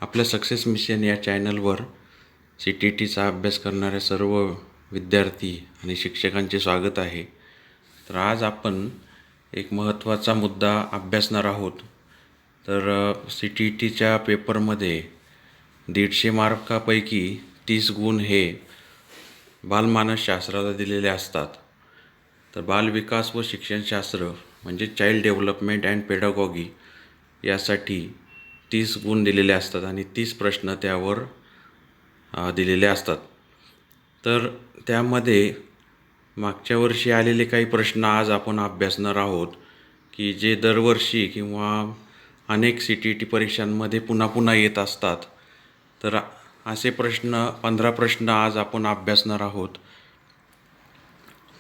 आपल्या success mission या चॅनलवर CTETचा अभ्यास करणाऱ्या सर्व विद्यार्थी आणि शिक्षकांचे स्वागत आहे. तर आज आपण एक महत्त्वाचा मुद्दा अभ्यासणार आहोत. तर CTETच्या पेपरमध्ये 150 मार्कापैकी 30 गुण हे बालमानसशास्त्राला दिलेले असतात. तर बालविकास व शिक्षणशास्त्र म्हणजे चाइल्ड डेव्हलपमेंट अँड पेडागॉगी यासाठी 30 गुण दिलेले असतात आणि 30 प्रश्न त्यावर दिलेले असतात. तर त्यामध्ये मागच्या वर्षी आलेले काही प्रश्न आज आपण अभ्यासणार आहोत, की जे दरवर्षी किंवा अनेक CTET परीक्षांमध्ये पुन्हा पुन्हा येत असतात. तर असे 15 प्रश्न आज आपण अभ्यासणार आहोत.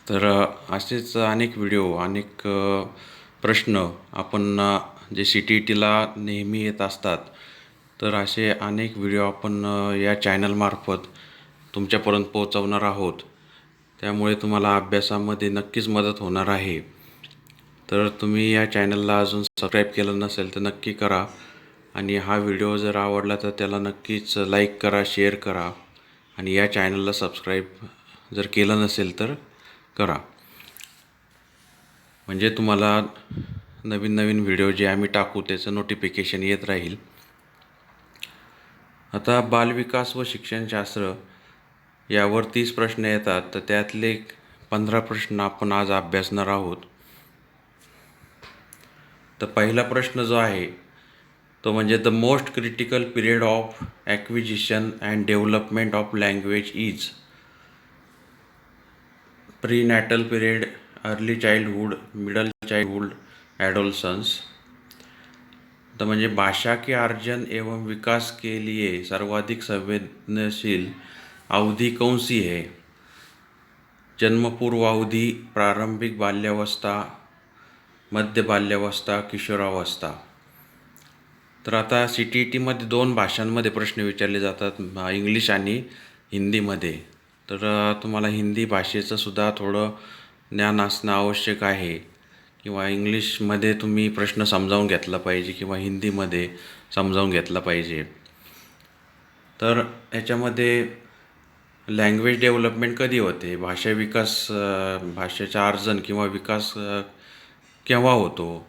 तर असेच अनेक व्हिडिओ, अनेक प्रश्न आपण जे CTETला नेहमी येत असतात, तर असे अनेक व्हिडिओ आपण या चॅनलमार्फत तुमच्यापर्यंत पोहोचवणार आहोत. त्यामुळे तुम्हाला अभ्यासामध्ये नक्कीच मदत होणार आहे. तर तुम्ही या चॅनलला अजून सबस्क्राईब केलं नसेल तर नक्की करा आणि हा व्हिडिओ जर आवडला तर त्याला नक्कीच लाईक करा, शेअर करा आणि या चॅनलला सबस्क्राईब जर केलं नसेल तर करा, म्हणजे तुम्हाला नवीन नवीन व्हिडिओ जे आम्ही टाकू त्याचं नोटिफिकेशन येत राहील. आता बालविकास व शिक्षणशास्त्र यावर 30 प्रश्न येतात, तर त्यातले 15 प्रश्न आपण आज अभ्यासणार आहोत. तर पहिला प्रश्न जो आहे तो म्हणजे the most critical period of acquisition and development of language is prenatal period, early childhood, middle childhood, adolescence. तो म्हणजे भाषा के अर्जन एवं विकास के लिए सर्वाधिक संवेदनशील अवधि कौन सी है? जन्मपूर्व अवधि, प्रारंभिक बाल्यावस्था, मध्य बाल्यावस्था, किशोरावस्था. तर आता CTETमध्ये 2 भाषांमध्ये प्रश्न विचारले जातात, इंग्लिश आणि हिंदीमध्ये. तर तुम्हाला हिंदी भाषेचं सुद्धा थोडं ज्ञान असणं आवश्यक आहे, किंवा इंग्लिशमध्ये तुम्ही प्रश्न समजावून घेतला पाहिजे किंवा हिंदीमध्ये समजावून घेतला पाहिजे. तर याच्यामध्ये लँग्वेज डेव्हलपमेंट कधी होते, भाषेचा अर्जन किंवा विकास केव्हा होतो?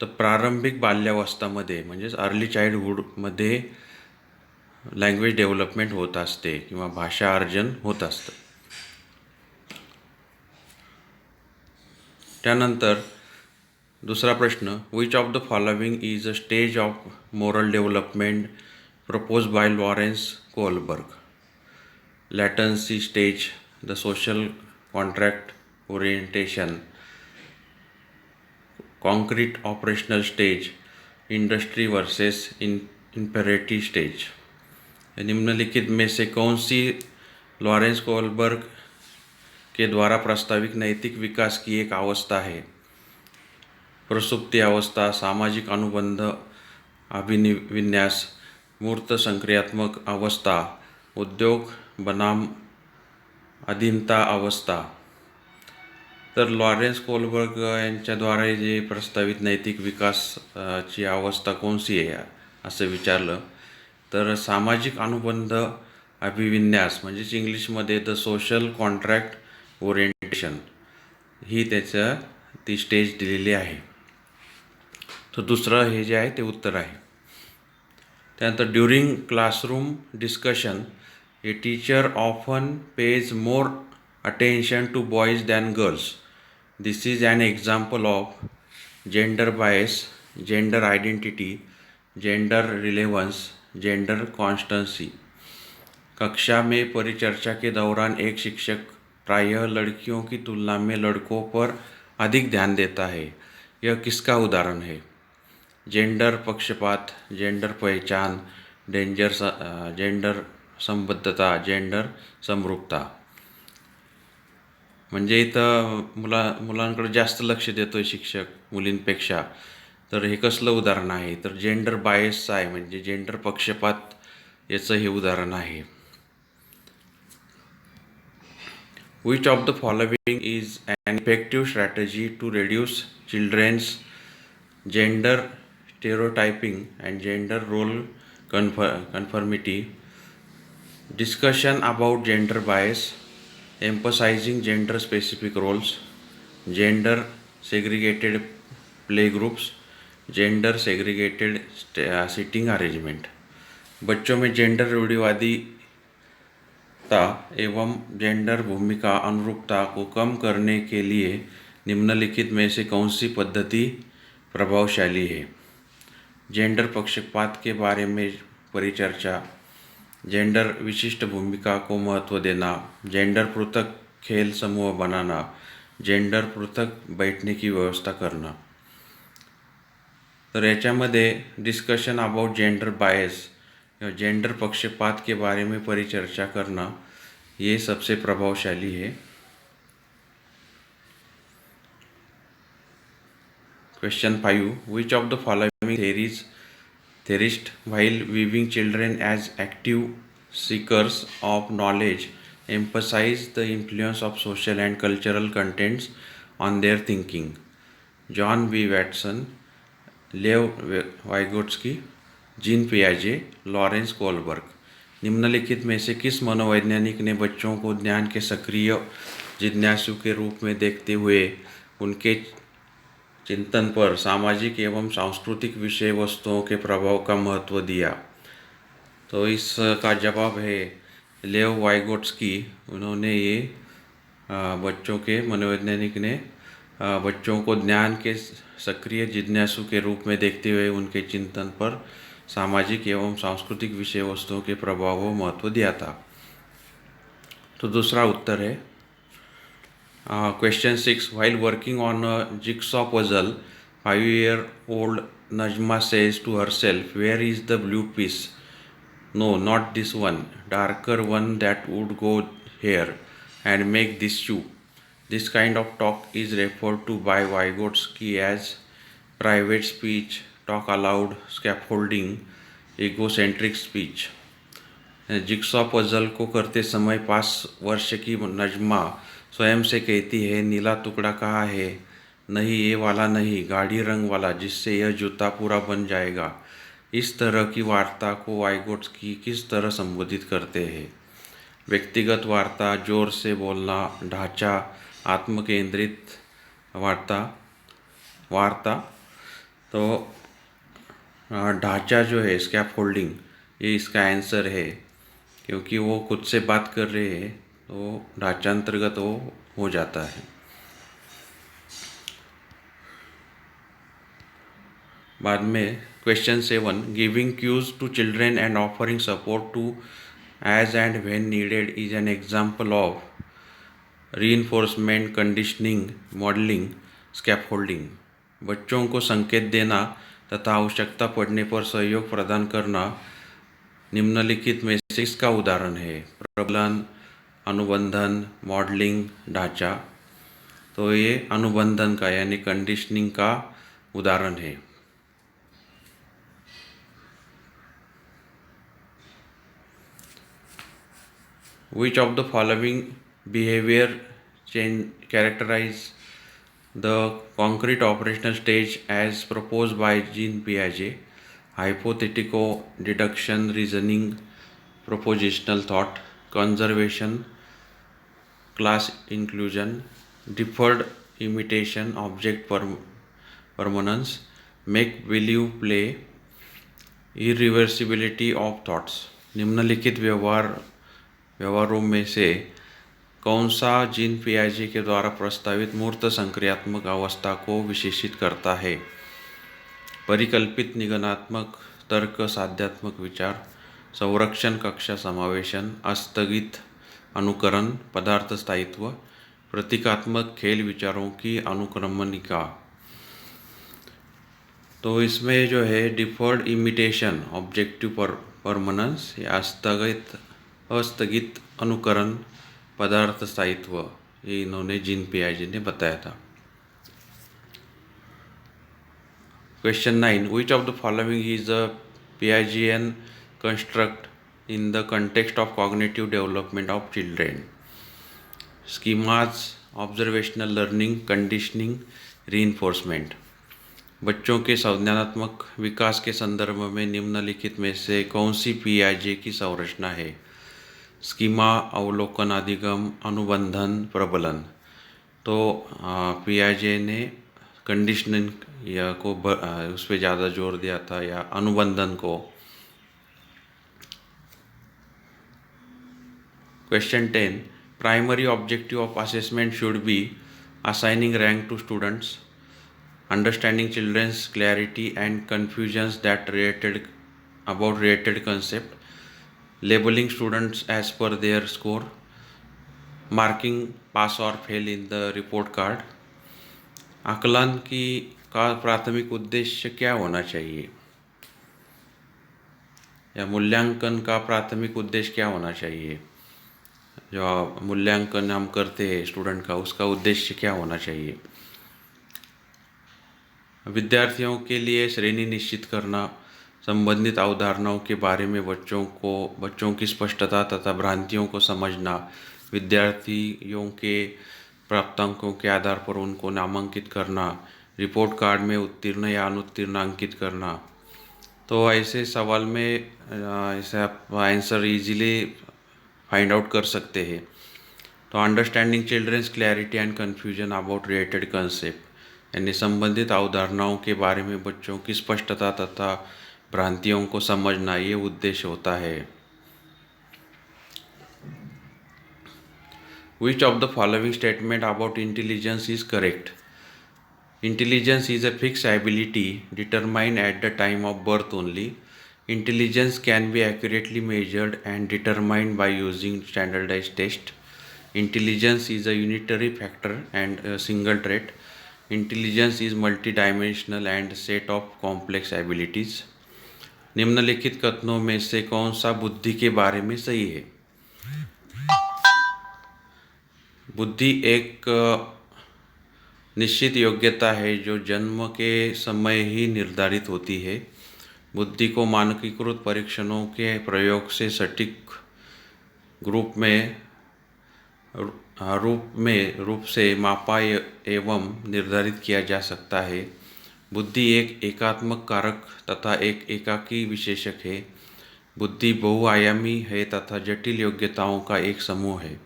तर प्रारंभिक बाल्यावस्थामध्ये म्हणजेच अर्ली चाइल्डहुडमध्ये लँग्वेज डेव्हलपमेंट होत असते किंवा भाषा अर्जन होत असतं. त्यानंतर दुसरा प्रश्न, which of the following is a stage of moral development propose by Lawrence Kohlberg? Latency stage, the social contract orientation, concrete operational stage, industry versus imperative stage. निम्नलिखित में से कौन सी लॉरेन्स कोहलबर्ग के द्वारा प्रस्तावित नैतिक विकास की एक अवस्था है? प्रसुप्ति अवस्था, सामाजिक अनुबंध अभिविन्यास, मूर्त संक्रियात्मक अवस्था, उद्योग बनाम अधीनता अवस्था. तर लॉरेन्स कोहलबर्ग यांच्याद्वारे जे प्रस्तावित नैतिक विकास ची अवस्था कोणती आहे असं विचारलं, तर सामाजिक अनुबंध अभिविन्यास म्हणजेच इंग्लिशमध्ये द सोशल कॉन्ट्रॅक्ट ओरिएंटेशन ही ती स्टेज दिलेली आहे. तर दुसरं हे जे आहे ते उत्तर आहे. त्यानंतर during classroom discussion a teacher often pays more attention to boys than girls. This is an example of gender bias, gender identity, gender relevance, gender constancy. कक्षा में परिचर्चा के दौरान एक शिक्षक प्रायः लड़कियों की तुलना में लड़कों पर अधिक ध्यान देता है. यह किसका उदाहरण है? जेंडर पक्षपात, जेंडर पहचान, जेंडर संबद्धता, जेंडर समरूपता. म्हणजे इथं मुलांकडे जास्त लक्ष देतोय शिक्षक मुलींपेक्षा. तर हे कसलं उदाहरण आहे? तर जेंडर बायसचं आहे, म्हणजे जेंडर पक्षपात याचं हे उदाहरण आहे. Which of the following is an effective strategy to reduce children's gender stereotyping and gender role conformity, discussion about gender bias, emphasizing gender specific roles, gender segregated playgroups, gender segregated seating arrangement. बच्चों में gender रूढ़िवादिता एवं gender भूमिका अनुरूपता को कम करने के लिए निम्नलिखित में से कौन सी पद्धति प्रभावशाली है? जेंडर पक्षपात के बारे में परिचर्चा, जेंडर विशिष्ट भूमिका को महत्व देना, जेंडर पृथक खेल समूह बनाना, जेंडर पृथक बैठने की व्यवस्था करना। तर याच्यामध्ये डिस्कशन अबाउट जेंडर बायस या जेंडर पक्षपात के बारे में परिचर्चा करना ये सबसे प्रभावशाली है। Question 5, which of the following theorist while viewing children as active seekers of knowledge emphasize the influence of social and cultural contents on their thinking? John B Watson, Lev Vygotsky, Jean पियाजे, Lawrence Kohlberg. निम्नलिखित में से किस मनोवैज्ञानिक ने बच्चों को ज्ञान के सक्रिय जिज्ञासु के रूप में देखते हुए उनके चिंतन पर सामाजिक एवं सांस्कृतिक विषय वस्तुओं के प्रभाव का महत्व दिया? तो इसका जवाब है लेव वाइगोट्स्की। उन्होंने ये बच्चों के मनोवैज्ञानिक ने बच्चों को ज्ञान के सक्रिय जिज्ञासु के रूप में देखते हुए उनके चिंतन पर सामाजिक एवं सांस्कृतिक विषय वस्तुओं के प्रभाव को महत्व दिया था। तो दूसरा उत्तर है question 6, while working on a jigsaw puzzle 5-year-old Najma says to herself, where is the blue piece? No, not this one, darker one that would go here and make this shoe. This kind of talk is referred to by Vygotsky as private speech, talk aloud, scaffolding, egocentric speech. Jigsaw puzzle को करते समय 5 वर्ष की नजमा स्वयं से कहती है, नीला टुकड़ा कहाँ है? नहीं, ये वाला नहीं, गाढ़ी रंग वाला, जिससे यह जूता पूरा बन जाएगा। इस तरह की वार्ता को वाइगोट्स्की किस तरह संबोधित करते हैं? व्यक्तिगत वार्ता, जोर से बोलना, ढांचा, आत्मकेंद्रित वार्ता। तो ढांचा जो है स्कैफोल्डिंग, ये इसका आंसर है, क्योंकि वो खुद से बात कर रहे हैं तो ढांचांतर्गत वो हो जाता है। बाद में question 7, giving cues to children and offering support to as and when needed is an example of reinforcement, conditioning, modelling, scaffolding. बच्चों को संकेत देना तथा आवश्यकता पड़ने पर सहयोग प्रदान करना निम्नलिखित में से किसका उदाहरण है? प्रबलन, अनुबंधन, मॉडलिंग, ढांचा। तो ये अनुबंधन का यानी कंडीशनिंग का उदाहरण है। Which of the following behavior change characterize the concrete operational stage as proposed by Jean Piaget? Hypothetical deduction, reasoning, propositional thought, conservation, class inclusion, deferred imitation, object permanence, make believe play, irreversibility of thoughts। निम्नलिखित व्यवहारों में से कौन सा gene पियाजे के द्वारा प्रस्तावित मूर्त संक्रियात्मक अवस्था को विशेषित करता है? परिकल्पित निगमनात्मक तर्क, साध्यात्मक विचार, संरक्षण कक्षा समावेशन, अस्थगित अनुकरण, पदार्थ स्थायित्व, प्रतीकात्मक खेल विचारों की अनुक्रमणिका। तो इसमें जो है डिफर्ड इमिटेशन, ऑब्जेक्टिव परमानेंस या अस्थगित अनुकरण, पदार्थ स्थायित्व, ये इन्होंने जीन पियाजे ने बताया था। Question 9, which of the following is a Piagetian construct in the context of cognitive development of children? Schemas, observational learning, conditioning, reinforcement. बच्चों के संज्ञानात्मक विकास के संदर्भ में निम्नलिखित में से कौन सी पीआईजे की संरचना है? स्कीमा, अवलोकन, अधिगम, अनुबंधन, प्रबलन। तो पीआईजे ने कंडीशनिंग या को उस पर ज़्यादा जोर दिया था, या अनुबंधन को। Question 10, primary objective of assessment should be assigning rank to students, understanding children's clarity and confusions about related concept, labeling students as per their score, marking pass or fail in the report card। आकलन का प्राथमिक उद्देश्य क्या होना चाहिए, या मूल्यांकन का प्राथमिक उद्देश्य क्या होना चाहिए? जो मूल्यांकन हम करते हैं स्टूडेंट का, उसका उद्देश्य क्या होना चाहिए? विद्यार्थियों के लिए श्रेणी निश्चित करना, संबंधित अवधारणाओं के बारे में बच्चों की स्पष्टता तथा भ्रांतियों को समझना, विद्यार्थियों के प्राप्तांकों के आधार पर उनको नामांकित करना, रिपोर्ट कार्ड में उत्तीर्ण या अनुत्तीर्ण अंकित करना। तो ऐसे सवाल में ऐसे आप आंसर इजीली फाइंड आउट कर सकते हैं। तो understanding children's clarity and confusion about related concept, यानी संबंधित अवधारणाओं के बारे में बच्चों की स्पष्टता तथा भ्रांतियों को समझना, ये उद्देश्य होता है। Which of the following statement about intelligence is correct? Intelligence is a fixed ability determined at the time of birth only. Intelligence can be accurately measured and determined by using standardized tests. Intelligence is a unitary factor and a single trait. Intelligence is multidimensional and set of complex abilities। निम्नलिखित कथनों में से कौन सा बुद्धि के बारे में सही है? बुद्धि एक निश्चित योग्यता है जो जन्म के समय ही निर्धारित होती है। बुद्धि को मानकीकृत परीक्षणों के प्रयोग से सटीक रूप से मापा एवं निर्धारित किया जा सकता है। बुद्धि एक एकात्मक कारक तथा एक एकाकी विशेषक है। बुद्धि बहुआयामी है तथा जटिल योग्यताओं का एक समूह है।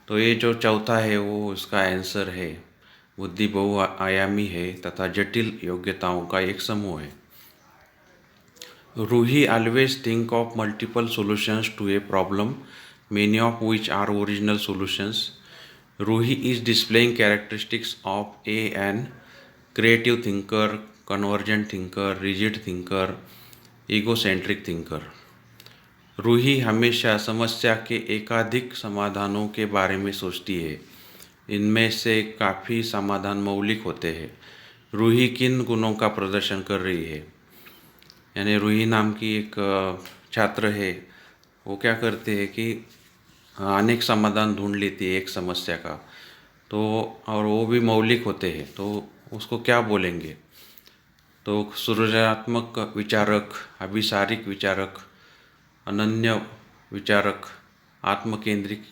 तो ये जो चौथा है वो इसका आंसर है। बुद्धि बहुआयामी है तथा जटिल योग्यताओं का एक समूह है। Ruhi always think of multiple solutions to a problem, many of which are original solutions. Ruhi is displaying characteristics of an creative thinker, convergent thinker, rigid thinker, egocentric thinker। Ruhi हमेशा समस्या के एकाधिक समाधानों के बारे में सोचती है। इनमें से काफ़ी समाधान मौलिक होते हैं। रूही किन गुणों का प्रदर्शन कर रही है? यानी रूही नाम की एक छात्र है, वो क्या करते हैं कि अनेक समाधान ढूंढ लेती है एक समस्या का, तो और वो भी मौलिक होते हैं, तो उसको क्या बोलेंगे? तो सृजनात्मक विचारक, अभिसारिक विचारक, अनन्य विचारक, आत्मकेंद्रित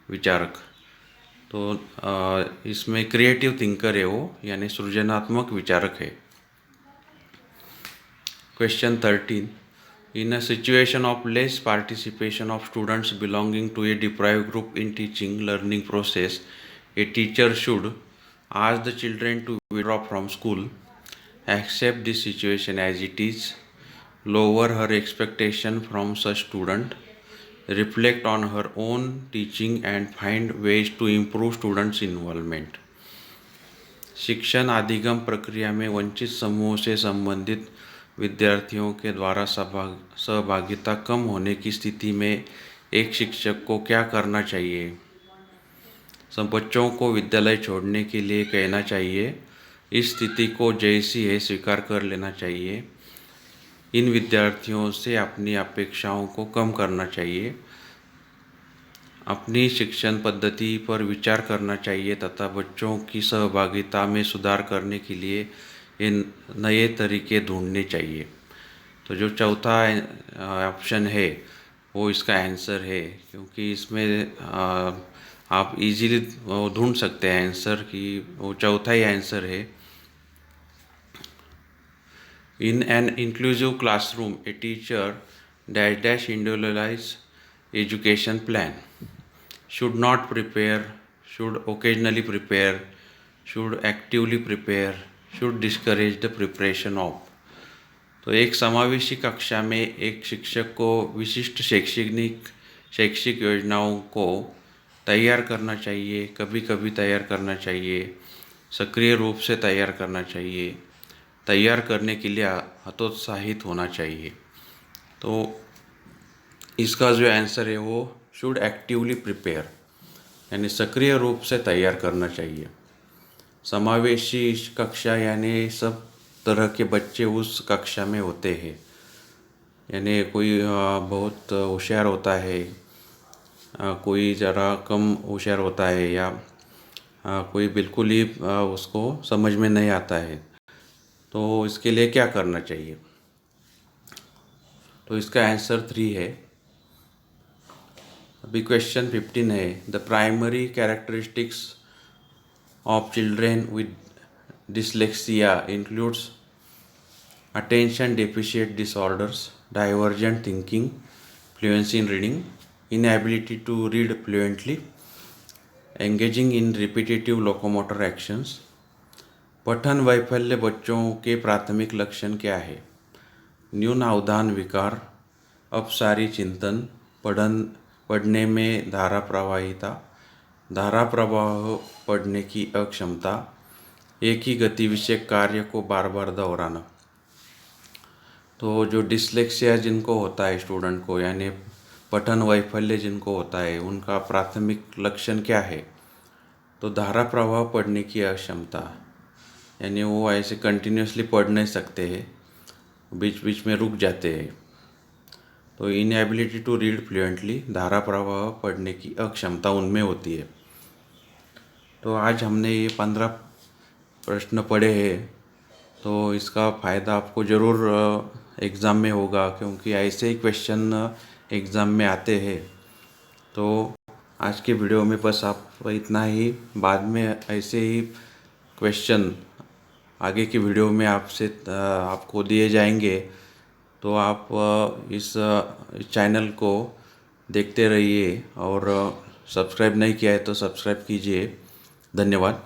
विचारक। तो इसमें क्रिएटिव थिंकर है वो, यानी सृजनात्मक विचारक है। Question 13, in a situation of less participation of students belonging to a deprived group in teaching learning process, a teacher should ask the children to withdraw from school, accept this situation as it is, lower her expectation from such student, reflect on her own teaching and find ways to improve students' involvement। शिक्षण अधिगम प्रक्रिया में वंचित समूह से संबंधित विद्यार्थियों के द्वारा सहभागिता कम होने की स्थिति में एक शिक्षक को क्या करना चाहिए? सब बच्चों को विद्यालय छोड़ने के लिए कहना चाहिए। इस स्थिति को जैसी है स्वीकार कर लेना चाहिए। इन विद्यार्थियों से अपनी अपेक्षाओं को कम करना चाहिए। अपनी शिक्षण पद्धति पर विचार करना चाहिए तथा बच्चों की सहभागिता में सुधार करने के लिए इन नए तरीके ढूंढने चाहिए। तो जो चौथा ऑप्शन है वो इसका आंसर है, क्योंकि इसमें आप इजीली ढूंढ सकते हैं आंसर कि वो चौथा ही आंसर है। In an inclusive classroom, a teacher dash individualized education plan should not prepare, should occasionally prepare, should actively prepare, should discourage the preparation of. तो एक समावेशी कक्षा में एक शिक्षक को विशिष्ट शैक्षिक योजनाओं को तैयार करना चाहिए, कभी कभी तैयार करना चाहिए, सक्रिय रूप से तैयार करना चाहिए, तैयार करने के लिए हतोत्साहित होना चाहिए। तो इसका जो आंसर है वो शुड एक्टिवली प्रिपेयर, यानी सक्रिय रूप से तैयार करना चाहिए। समावेशी कक्षा यानी सब तरह के बच्चे उस कक्षा में होते हैं, यानी कोई बहुत होशियार होता है, कोई ज़रा कम होशियार होता है, या कोई बिल्कुल ही उसको समझ में नहीं आता है। तो इसके लिए क्या करना चाहिए? तो इसका आंसर 3 है। अभी क्वेश्चन 15 है, the primary characteristics of children with dyslexia includes attention deficit disorders, divergent thinking, fluency in reading, inability to read fluently, engaging in repetitive locomotor actions। पठन वैफल्य बच्चों के प्राथमिक लक्षण क्या है? न्यून अवधान विकार, अपसारी चिंतन, पढ़ने में धारा प्रवाहिता, धारा प्रवाह पढ़ने की अक्षमता, एक ही गति विषयक कार्य को बार बार दोहराना। तो जो डिसलेक्सिया जिनको होता है स्टूडेंट को, यानी पठन वैफल्य जिनको होता है, उनका प्राथमिक लक्षण क्या है? तो धारा प्रवाह पढ़ने की अक्षमता, यानी वो ऐसे कंटिन्यूसली पढ़ नहीं सकते हैं, बीच बीच में रुक जाते हैं। तो इनएबिलिटी टू रीड फ्लुएंटली, धारा प्रवाह पढ़ने की अक्षमता उनमें होती है। तो आज हमने ये 15 प्रश्न पढ़े हैं, तो इसका फ़ायदा आपको ज़रूर एग्ज़ाम में होगा, क्योंकि ऐसे ही क्वेश्चन एग्ज़ाम में आते हैं। तो आज के वीडियो में बस आप इतना ही, बाद में ऐसे ही क्वेश्चन आगे की वीडियो में आपको दिए जाएंगे। तो आप इस चैनल को देखते रहिए, और सब्सक्राइब नहीं किया है तो सब्सक्राइब कीजिए। धन्यवाद।